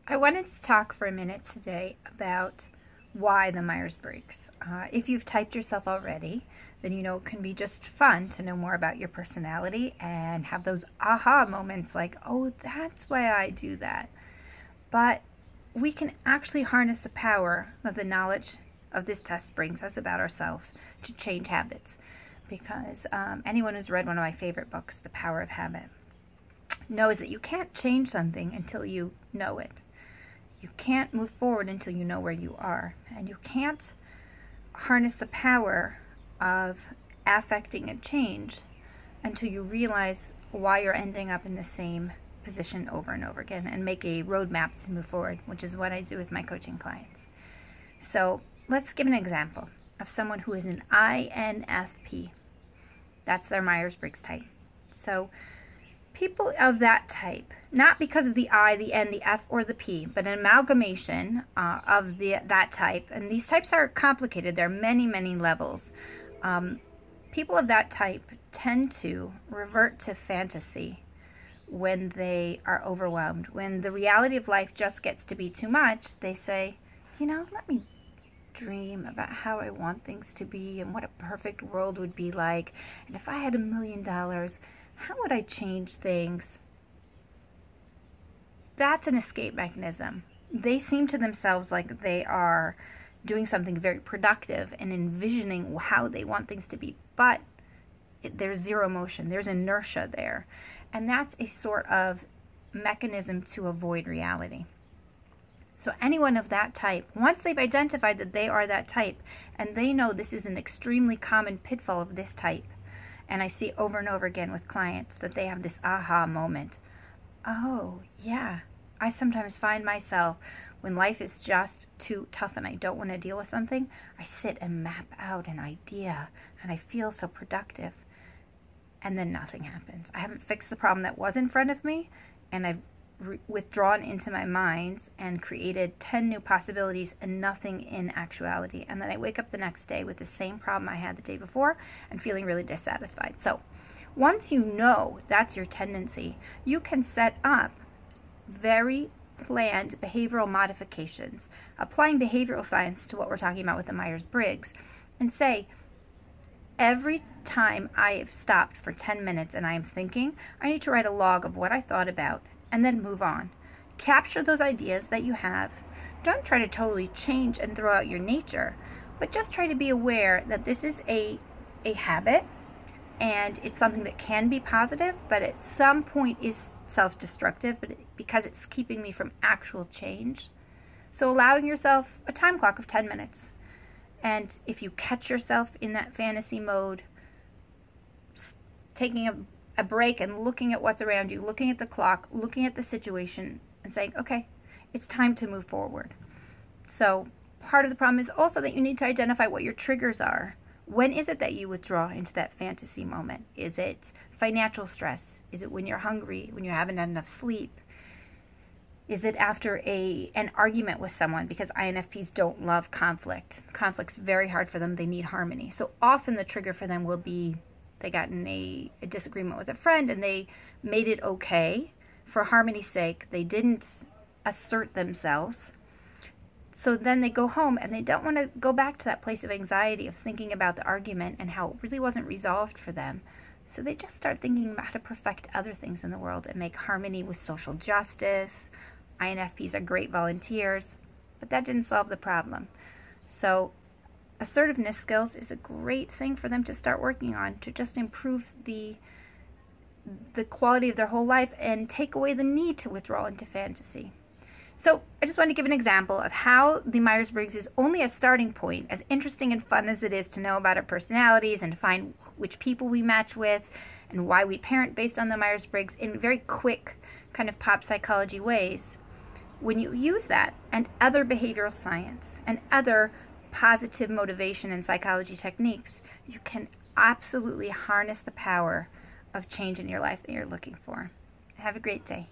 I wanted to talk for a minute today about why the Myers-Briggs. If you've typed yourself already, then you know it can be just fun to know more about your personality and have those aha moments like, oh, that's why I do that. But we can actually harness the power that the knowledge of this test brings us about ourselves to change habits. Because anyone who's read one of my favorite books, The Power of Habit, knows that you can't change something until you know it. You can't move forward until you know where you are. And you can't harness the power of affecting a change until you realize why you're ending up in the same position over and over again and make a roadmap to move forward, which is what I do with my coaching clients. So let's give an example of someone who is an INFP. That's their Myers-Briggs type. So people of that type, not because of the I, the N, the F, or the P, but an amalgamation of that type, and these types are complicated. There are many, many levels. People of that type tend to revert to fantasy when they are overwhelmed. When the reality of life just gets to be too much, they say, you know, let me dream about how I want things to be and what a perfect world would be like. And if I had $1 million, how would I change things? That's an escape mechanism. They seem to themselves like they are doing something very productive and envisioning how they want things to be, but there's zero motion, there's inertia there. And that's a sort of mechanism to avoid reality. So anyone of that type, once they've identified that they are that type, and they know this is an extremely common pitfall of this type, and I see over and over again with clients that they have this aha moment. Oh, yeah, I sometimes find myself when life is just too tough and I don't want to deal with something, I sit and map out an idea and I feel so productive. And then nothing happens. I haven't fixed the problem that was in front of me, and I've withdrawn into my mind and created 10 new possibilities and nothing in actuality. And then I wake up the next day with the same problem I had the day before and feeling really dissatisfied. So once you know that's your tendency, you can set up very planned behavioral modifications, applying behavioral science to what we're talking about with the Myers-Briggs, and say, every time I have stopped for 10 minutes and I am thinking, I need to write a log of what I thought about and then move on. Capture those ideas that you have. Don't try to totally change and throw out your nature, but just try to be aware that this is a habit and it's something that can be positive, but at some point is self-destructive, but because it's keeping me from actual change. So allowing yourself a time clock of 10 minutes. And if you catch yourself in that fantasy mode, taking a break and looking at what's around you, looking at the clock, looking at the situation, and saying, okay, it's time to move forward. So part of the problem is also that you need to identify what your triggers are. When is it that you withdraw into that fantasy moment? Is it financial stress? Is it when you're hungry, when you haven't had enough sleep? Is it after an argument with someone? Because INFPs don't love conflict. Conflict's very hard for them. They need harmony. So often the trigger for them will be they got in a disagreement with a friend and they made it okay for harmony's sake. They didn't assert themselves. So then they go home and they don't want to go back to that place of anxiety of thinking about the argument and how it really wasn't resolved for them. So they just start thinking about how to perfect other things in the world and make harmony with social justice. INFPs are great volunteers, but that didn't solve the problem. So assertiveness skills is a great thing for them to start working on to just improve the quality of their whole life and take away the need to withdraw into fantasy. So I just wanted to give an example of how the Myers-Briggs is only a starting point, as interesting and fun as it is to know about our personalities and to find which people we match with and why we parent based on the Myers-Briggs in very quick kind of pop psychology ways. When you use that and other behavioral science and other positive motivation and psychology techniques, you can absolutely harness the power of change in your life that you're looking for. Have a great day.